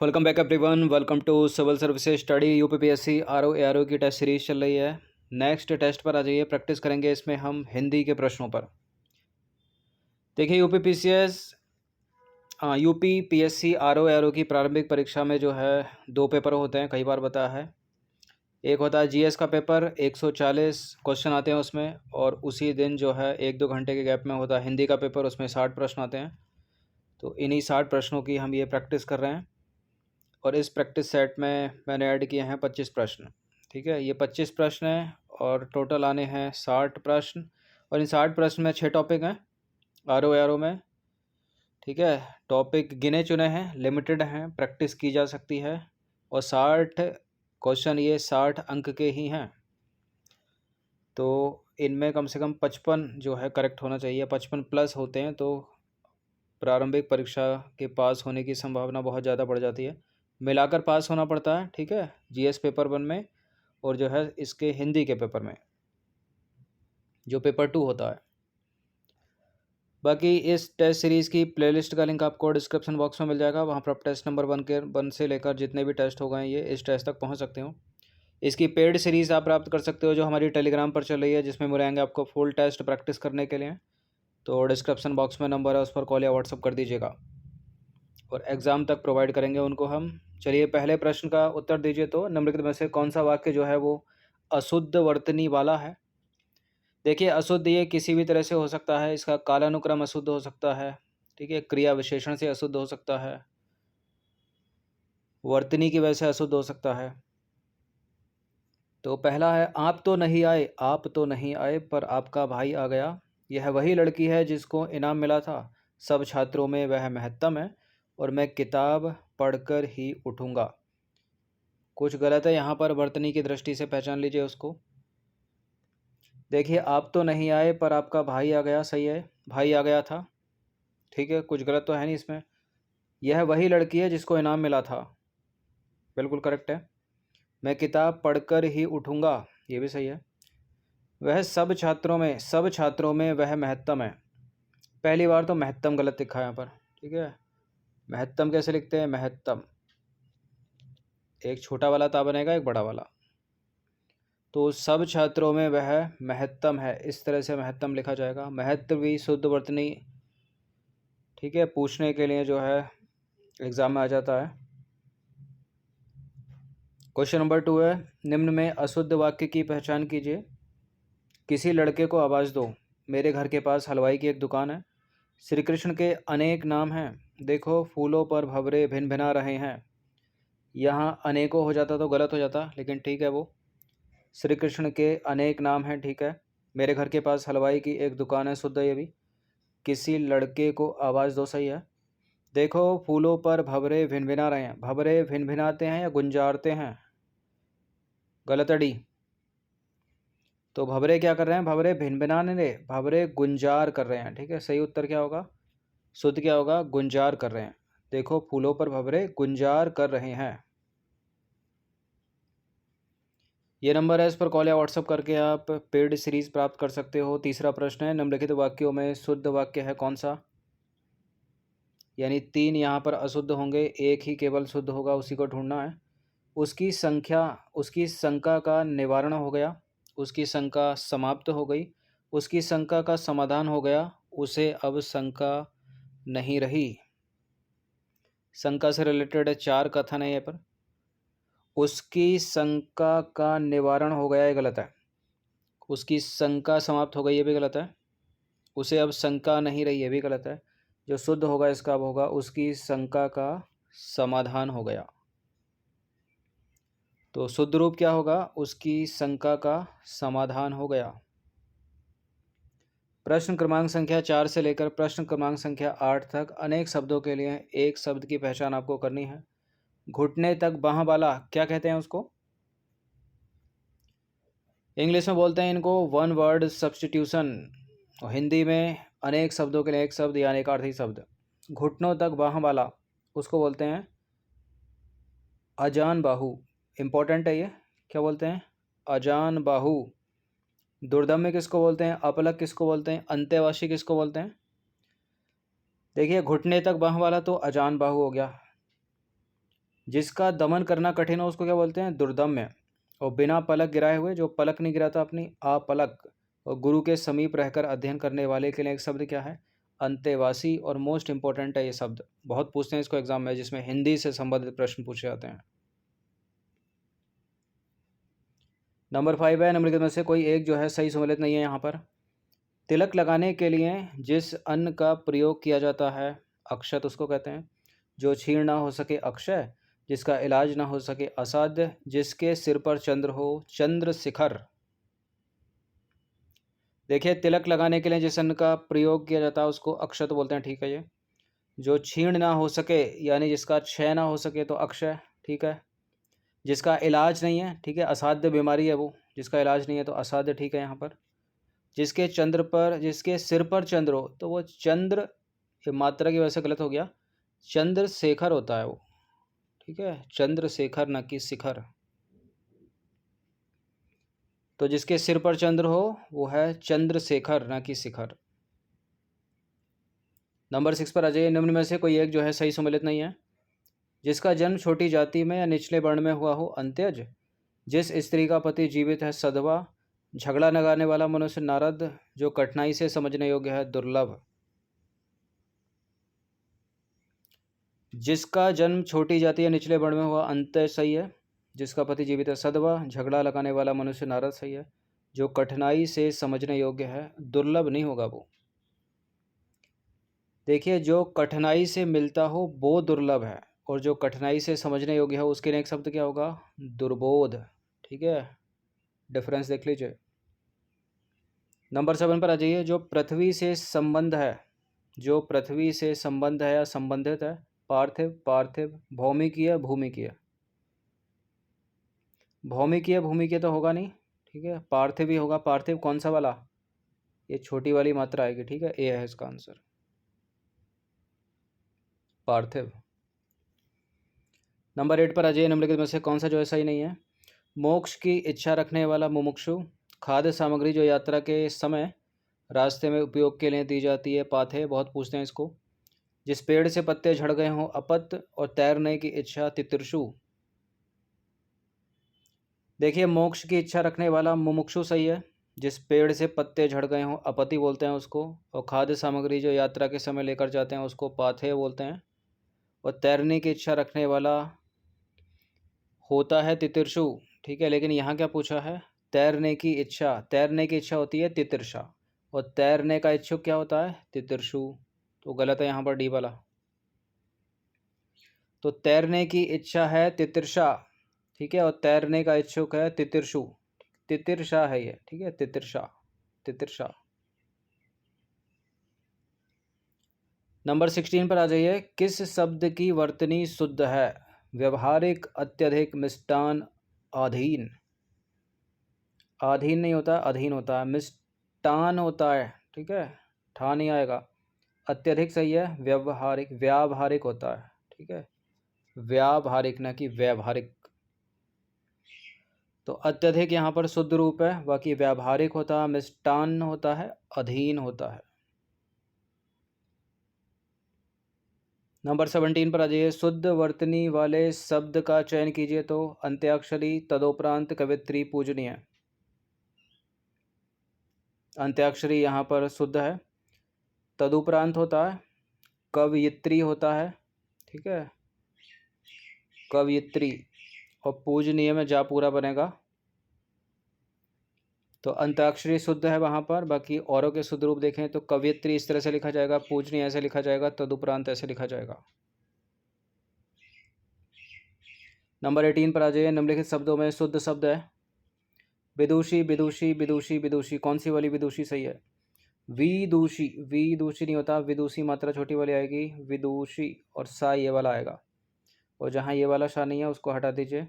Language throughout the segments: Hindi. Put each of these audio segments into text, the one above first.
Welcome back everyone. Welcome to civil services study UPPSC RO ARO की टेस्ट सीरीज चल रही है। नेक्स्ट टेस्ट पर आ जाइए, प्रैक्टिस करेंगे इसमें हम हिंदी के प्रश्नों पर। देखिए यूपीपीएससी आरओ एआरओ की प्रारंभिक परीक्षा में जो है दो पेपर होते हैं, कई बार बताया है। एक होता है जीएस का पेपर, 140 क्वेश्चन आते हैं उसमें, और उसी दिन जो है 1-2 घंटे के गैप में होता है हिंदी का पेपर, उसमें 60 प्रश्न आते हैं। तो इन्हीं 60 प्रश्नों की हम ये प्रैक्टिस कर रहे हैं और इस प्रैक्टिस सेट में मैंने ऐड किए हैं 25 प्रश्न। ठीक है, ये 25 प्रश्न हैं और टोटल आने हैं 60 प्रश्न, और इन 60 प्रश्न में 6 टॉपिक हैं आरओ में। ठीक है, टॉपिक गिने चुने हैं, लिमिटेड हैं, प्रैक्टिस की जा सकती है, और 60 क्वेश्चन ये 60 अंक के ही हैं। तो इनमें कम से कम 55 जो है करेक्ट होना चाहिए, 55 प्लस होते हैं तो प्रारंभिक परीक्षा के पास होने की संभावना बहुत ज़्यादा बढ़ जाती है। मिलाकर पास होना पड़ता है, ठीक है, जीएस पेपर 1 में और जो है इसके हिंदी के पेपर में, जो पेपर 2 होता है। बाकी इस टेस्ट सीरीज़ की प्लेलिस्ट का लिंक आपको डिस्क्रिप्शन बॉक्स में मिल जाएगा, वहाँ पर आप टेस्ट नंबर 1 से लेकर जितने भी टेस्ट हो गए ये इस टेस्ट तक पहुँच सकते हो। इसकी पेड सीरीज़ आप प्राप्त कर सकते हो जो हमारी टेलीग्राम पर चल रही है, जिसमें मिलेंगे आपको फुल टेस्ट प्रैक्टिस करने के लिए। तो डिस्क्रिप्शन बॉक्स में नंबर है, उस पर कॉल या व्हाट्सअप कर दीजिएगा, और एग्ज़ाम तक प्रोवाइड करेंगे उनको हम। चलिए पहले प्रश्न का उत्तर दीजिए। तो निम्नलिखित में से कौन सा वाक्य जो है वो अशुद्ध वर्तनी वाला है? देखिए अशुद्ध ये किसी भी तरह से हो सकता है, इसका कालानुक्रम अशुद्ध हो सकता है, ठीक है, क्रिया विशेषण से अशुद्ध हो सकता है, वर्तनी की वजह से अशुद्ध हो सकता है। तो पहला है, आप तो नहीं आए, आप तो नहीं आए पर आपका भाई आ गया। यह वही लड़की है जिसको इनाम मिला था, सब छात्रों में वह महत्तम है और मैं किताब पढ़कर ही उठूँगा। कुछ गलत है यहाँ पर, वर्तनी की दृष्टि से पहचान लीजिए उसको। देखिए आप तो नहीं आए पर आपका भाई आ गया, सही है, भाई आ गया था, ठीक है, कुछ गलत तो है नहीं इसमें। यह वही लड़की है जिसको इनाम मिला था, बिल्कुल करेक्ट है। मैं किताब पढ़कर ही उठूँगा, ये भी सही है। वह सब छात्रों में वह महत्तम है। पहली बार तो महत्तम गलत लिखा है यहाँ पर, ठीक है। महत्तम कैसे लिखते हैं? महत्तम, एक छोटा वाला ता बनेगा, एक बड़ा वाला। तो सब छात्रों में वह महत्तम है, इस तरह से महत्तम लिखा जाएगा। महत्व भी शुद्ध वर्तनी, ठीक है, पूछने के लिए जो है एग्ज़ाम में आ जाता है। क्वेश्चन नंबर 2 है, निम्न में अशुद्ध वाक्य की पहचान कीजिए। किसी लड़के को आवाज़ दो, मेरे घर के पास हलवाई की एक दुकान है। श्री कृष्ण के अनेक नाम हैं, देखो फूलों पर भंवरे भिन भिना रहे हैं। यहाँ अनेकों हो जाता तो गलत हो जाता, लेकिन ठीक है, वो श्री कृष्ण के अनेक नाम हैं, ठीक है। मेरे घर के पास हलवाई की एक दुकान है, शुद्ध है ये भी। किसी लड़के को आवाज़ दो, सही है। देखो फूलों पर भंवरे भिनभिना रहे हैं, भंवरे भिनभिनाते हैं या गुंजारते हैं? गलत है, डी। तो भंवरे क्या कर रहे हैं? भंवरे भिनभिनाने रे, भंवरे गुंजार कर रहे हैं, ठीक है। सही उत्तर क्या होगा? शुद्ध क्या होगा? गुंजार कर रहे हैं। देखो फूलों पर भंवरे गुंजार कर रहे हैं। ये नंबर है, इस पर कॉल या व्हाट्सअप करके आप पेड सीरीज़ प्राप्त कर सकते हो। तीसरा प्रश्न है, निम्नलिखित वाक्यों में शुद्ध वाक्य है कौन सा? यानी 3 यहाँ पर अशुद्ध होंगे, एक ही केवल शुद्ध होगा, उसी को ढूंढना है। उसकी शंका का निवारण हो गया, उसकी शंका समाप्त हो गई, उसकी शंका का समाधान हो गया, उसे अब शंका नहीं रही। शंका से रिलेटेड 4 कथन है यहाँ पर। उसकी शंका का निवारण हो गया, ये गलत है। उसकी शंका समाप्त हो गई, ये भी गलत है। उसे अब शंका नहीं रही, ये भी गलत है। जो शुद्ध होगा इसका अब होगा, उसकी शंका का समाधान हो गया। तो शुद्ध रूप क्या होगा? उसकी शंका का समाधान हो गया। प्रश्न क्रमांक संख्या 4 से लेकर प्रश्न क्रमांक संख्या 8 तक अनेक शब्दों के लिए एक शब्द की पहचान आपको करनी है। घुटने तक बाह वाला क्या कहते हैं उसको? इंग्लिश में बोलते हैं इनको वन वर्ड सब्स्टिट्यूशन, और हिंदी में अनेक शब्दों के लिए एक शब्द या अनेकार्थी शब्द। घुटनों तक बाह वाला उसको बोलते हैं अजान बाहु। इम्पोर्टेंट है ये, क्या बोलते हैं? अजान बाहु। दुर्दम्य किसको बोलते हैं? अपलक किसको बोलते हैं? अंत्यवासी किसको बोलते हैं? देखिए घुटने तक बाह वाला तो अजान बाहु हो गया, जिसका दमन करना कठिन हो उसको क्या बोलते हैं? दुर्दम्य। और बिना पलक गिराए हुए, जो पलक नहीं गिराता अपनी, अपलक। और गुरु के समीप रहकर अध्ययन करने वाले के लिए एक शब्द क्या है? अंतेवासी। और मोस्ट इंपॉर्टेंट है ये शब्द, बहुत पूछते हैं इसको एग्जाम में, जिसमें हिंदी से संबंधित प्रश्न पूछे जाते हैं। नंबर 5 है, निम्नलिखित में से कोई एक जो है सही सम्मिलित नहीं है यहाँ पर। तिलक लगाने के लिए जिस अन्न का प्रयोग किया जाता है, अक्षत उसको कहते हैं। जो छीण ना हो सके, अक्षय। जिसका इलाज ना हो सके, असाध्य। जिसके सिर पर चंद्र हो, चंद्रशिखर। देखिए, तिलक लगाने के लिए जिस अन्न का प्रयोग किया जाता है उसको अक्षत बोलते हैं, ठीक है ये। जो छीण ना हो सके यानी जिसका क्षय ना हो सके तो अक्षय, ठीक है। जिसका इलाज नहीं है, ठीक है, असाध्य बीमारी है वो, जिसका इलाज नहीं है तो असाध्य, ठीक है यहाँ पर। जिसके सिर पर चंद्र हो तो वो चंद्र, ये मात्रा की वजह से गलत हो गया, चंद्रशेखर होता है वो, ठीक है, चंद्रशेखर न कि शिखर। तो जिसके सिर पर चंद्र हो वो है चंद्रशेखर न कि शिखर। नंबर 6 पर आ जाइए, निम्न में से कोई एक जो है सही सम्मिलित नहीं है। जिसका जन्म छोटी जाति में या निचले वर्ण में हुआ हो, अंत्यज। जिस स्त्री का पति जीवित है, सधवा। झगड़ा लगाने वाला मनुष्य, नारद। जो कठिनाई से समझने योग्य है, दुर्लभ। जिसका जन्म छोटी जाति या निचले वर्ण में हुआ, अंत्य सही है। जिसका पति जीवित है, सधवा। झगड़ा लगाने वाला मनुष्य, नारद सही है। जो कठिनाई से समझने योग्य है, दुर्लभ नहीं होगा वो। देखिए, जो कठिनाई से मिलता हो वो दुर्लभ है, और जो कठिनाई से समझने योग्य है उसके लिए एक शब्द क्या होगा? दुर्बोध, ठीक है। डिफरेंस देख लीजिए। नंबर 7 पर आ जाइए, जो पृथ्वी से संबंध है, जो पृथ्वी से संबंध है या संबंधित है, पार्थिव, पार्थिव। भौमिकीय, भूमिकीय। भौमिकीय, भूमिकीय तो होगा नहीं, ठीक है, पार्थिव ही होगा। पार्थिव कौन सा वाला? ये छोटी वाली मात्रा आएगी, ठीक है, ए है इसका आंसर, पार्थिव। नंबर 8 पर आ जाइए, निम्नलिखित में से कौन सा जो है सही नहीं है? मोक्ष की इच्छा रखने वाला, मुमुक्षु। खाद्य सामग्री जो यात्रा के समय रास्ते में उपयोग के लिए दी जाती है, पाथे, बहुत पूछते हैं इसको। जिस पेड़ से पत्ते झड़ गए हों, अपत। और तैरने की इच्छा, तितृषु। देखिए, मोक्ष की इच्छा रखने वाला मुमुक्षु सही है। जिस पेड़ से पत्ते झड़ गए हों, अपति बोलते हैं उसको। और खाद्य सामग्री जो यात्रा के समय लेकर जाते हैं उसको पाथेय बोलते हैं। और तैरने की इच्छा रखने वाला होता है तितृषु, ठीक है। लेकिन यहाँ क्या पूछा है? तैरने की इच्छा, तैरने की इच्छा होती है तितृषा, और तैरने का इच्छुक क्या होता है? तितृषु। तो गलत है यहाँ पर डी वाला। तो तैरने की इच्छा है तितृषा, ठीक है, और तैरने का इच्छुक है तितृषु। तितृषा है ये, ठीक है, तितृषा, तितृषा। नंबर 16 पर आ जाइए, किस शब्द की वर्तनी शुद्ध है? व्यवहारिक, अत्यधिक, मिष्टान, अधीन। अधीन नहीं होता, अधीन होता है। मिष्टान होता है, ठीक है, ठा नहीं आएगा। अत्यधिक सही है। व्यवहारिक, व्यावहारिक होता है, ठीक है, व्यावहारिक न कि व्यावहारिक। तो अत्यधिक यहाँ पर शुद्ध रूप है, बाकी व्यावहारिक होता है, मिष्टान होता है, अधीन होता है। नंबर 17 पर आ जाइए, शुद्ध वर्तनी वाले शब्द का चयन कीजिए। तो अंत्याक्षरी, तदोपरांत, कवित्री, पूजनीय। अंत्याक्षरी यहाँ पर शुद्ध है। तदुपरांत होता है, कवयित्री होता है, ठीक है, कवयित्री। और पूजनीय में जा पूरा बनेगा। तो अंत्याक्षरी शुद्ध है वहाँ पर। बाकी औरों के शुद्ध रूप देखें तो कवयित्री इस तरह से लिखा जाएगा, पूजनीय ऐसे लिखा जाएगा, तदुपरांत ऐसे लिखा जाएगा। नंबर 18 पर आ जाइए, निम्नलिखित शब्दों में शुद्ध शब्द है। विदुषी, विदुषी, विदुषी, विदुषी। कौन सी वाली विदुषी सही है? विदुषी, विदुषी नहीं होता, विदुषी मात्रा छोटी वाली आएगी, विदुषी। और सा ये वाला आएगा, और जहाँ ये वाला सा नहीं है उसको हटा दीजिए।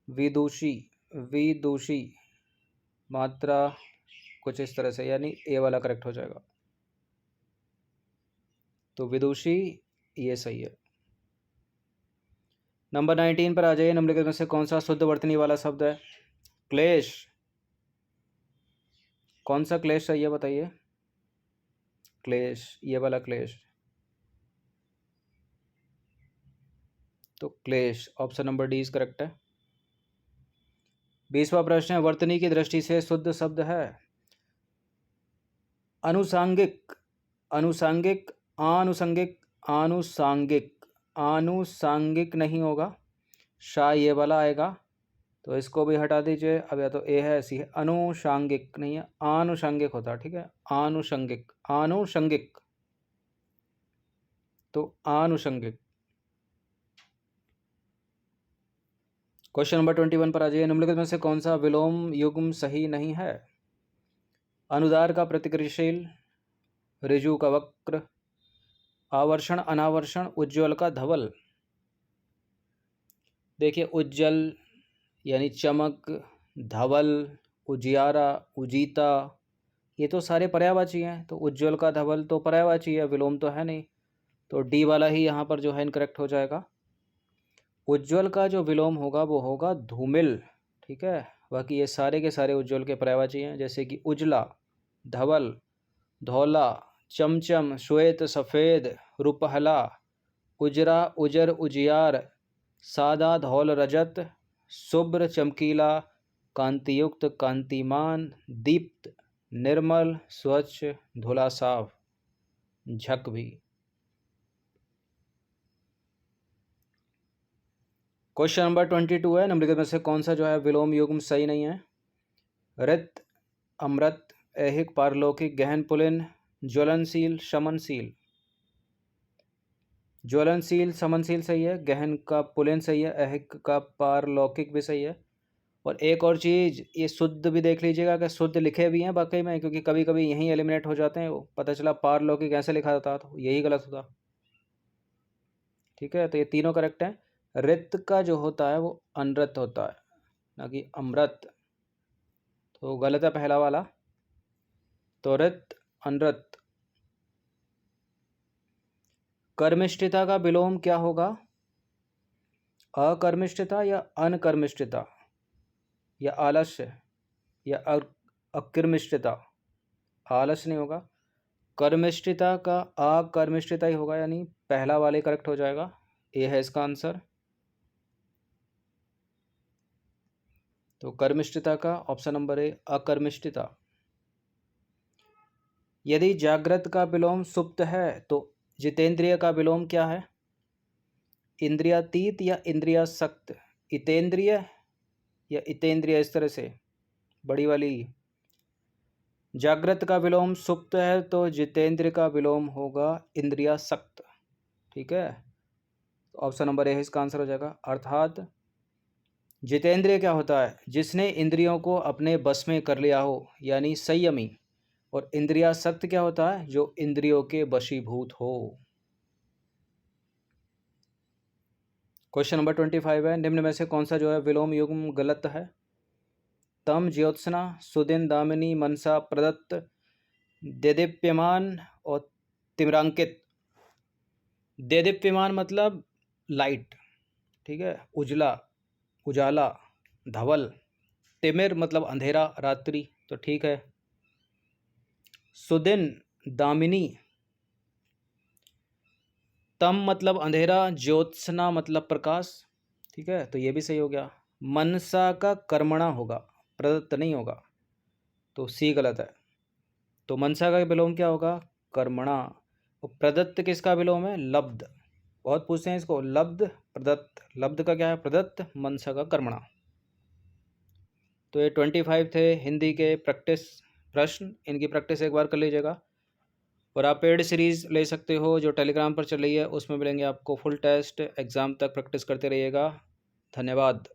विदुषी, विदुषी मात्रा कुछ इस तरह से, यानी ए वाला करेक्ट हो जाएगा। तो विदुषी ये सही है। नंबर 19 पर आ जाइए, निम्नलिखित में से कौन सा शुद्ध वर्तनी वाला शब्द है? क्लेश। कौन सा क्लेश है ये बताइए? क्लेश, ये वाला क्लेश। तो क्लेश, option number D is correct है। 20वां प्रश्न है, वर्तनी की दृष्टि से शुद्ध शब्द है अनुसांगिक, अनुसांगिक, आनुषंगिक, आनुसांगिक। आनुसांगिक नहीं होगा, शाह ये वाला आएगा, तो इसको भी हटा दीजिए। अब या तो ए है, सी है। अनुषांगिक नहीं है, आनुषंगिक होता है, ठीक है। आनुषंगिक, आनुषंगिक, तो आनुषंगिक। क्वेश्चन नंबर 21 पर आ जाइए। निम्नलिखित में से कौन सा विलोम युग्म सही नहीं है? अनुदार का प्रतिक्रियाशील, ऋजु का वक्र, आवर्षण अनावर्षण, उज्ज्वल का धवल। देखिए, उज्जवल यानी चमक, धवल, उजियारा, उजीता, ये तो सारे पर्यायवाची हैं। तो उज्ज्वल का धवल तो पर्यायवाची है, विलोम तो है नहीं, तो डी वाला ही यहाँ पर जो है इनकरेक्ट हो जाएगा। उज्ज्वल का जो विलोम होगा वो होगा धूमिल, ठीक है। बाकी ये सारे के सारे उज्ज्वल के पर्यायवाची हैं, जैसे कि उजला, धवल, धौला, चमचम, श्वेत, सफ़ेद, रुपहला, उजरा, उजर, उजियार, सादा, धौल, रजत, शुभ्र, चमकीला, कांतियुक्त, कांतिमान, दीप्त, निर्मल, स्वच्छ, धुला साफ, झक भी। क्वेश्चन नंबर 22 है, निम्नलिखित में से कौन सा जो है विलोम युग्म सही नहीं है? रित, अमृत, ऐहिक, पारलौकिक, गहन, पुलिन, ज्वलनशील, शमनशील। ज्वलनशील, समनशील सही है, गहन का पुलिन सही है, ऐहिक का पारलौकिक भी सही है। और एक और चीज़, ये शुद्ध भी देख लीजिएगा कि शुद्ध लिखे भी हैं वाकई में, क्योंकि कभी कभी यहीं एलिमिनेट हो जाते हैं। वो पता चला पारलौकिक ऐसे लिखा जाता तो यही गलत होता, ठीक है। तो ये तीनों करेक्ट हैं। रित का जो होता है वो अनृत होता है, ना कि अमृत, तो गलत है पहला वाला। तो रित, अनृत। कर्मिष्ठता का विलोम क्या होगा? अकर्मिष्ठता या अनकर्मिष्ठता, या आलस्य, या अकर्मिष्ठता। आलस्य नहीं होगा, कर्मिष्ठता का अकर्मिष्ठता ही होगा, यानी पहला वाले करेक्ट हो जाएगा। ए है इसका आंसर। तो कर्मिष्ठता का ऑप्शन नंबर ए, अकर्मिष्ठता। यदि जागृत का विलोम सुप्त है तो जितेंद्रिय का विलोम क्या है? इंद्रियातीत या इंद्रियासक्त, इतेंद्रिय या इतेंद्रिय, इस तरह से बड़ी वाली। जागृत का विलोम सुप्त है तो जितेंद्रिय का विलोम होगा इंद्रियासक्त, ठीक है। ऑप्शन नंबर ए इसका आंसर हो जाएगा। अर्थात जितेंद्रिय क्या होता है? जिसने इंद्रियों को अपने बस में कर लिया हो, यानी संयमी। और इंद्रियासक्त क्या होता है? जो इंद्रियों के वशीभूत हो। क्वेश्चन नंबर 25 है, निम्न में से कौन सा जो है विलोम युग्म गलत है? तम, ज्योत्सना, सुदिन, दामिनी, मनसा, प्रदत्त, देदीप्यमान और तिमिरांकित। देदीप्यमान मतलब लाइट, ठीक है, उजला, उजाला, धवल। तिमिर मतलब अंधेरा, रात्रि, तो ठीक है। सुदिन, दामिनी, तम मतलब अंधेरा, ज्योत्सना मतलब प्रकाश, ठीक है, तो ये भी सही हो गया। मनसा का कर्मणा होगा, प्रदत्त नहीं होगा, तो सी गलत है। तो मनसा का विलोम क्या होगा? कर्मणा। और प्रदत्त किसका विलोम है? लब्ध। बहुत पूछते हैं इसको, लब्ध, प्रदत्त। लब्ध का क्या है? प्रदत्त। मनसा का कर्मणा। तो ये 25 थे हिंदी के प्रैक्टिस प्रश्न, इनकी प्रैक्टिस एक बार कर लीजिएगा। और आप पेड सीरीज़ ले सकते हो जो टेलीग्राम पर चल रही है, उसमें मिलेंगे आपको फुल टेस्ट। एग्ज़ाम तक प्रैक्टिस करते रहिएगा। धन्यवाद।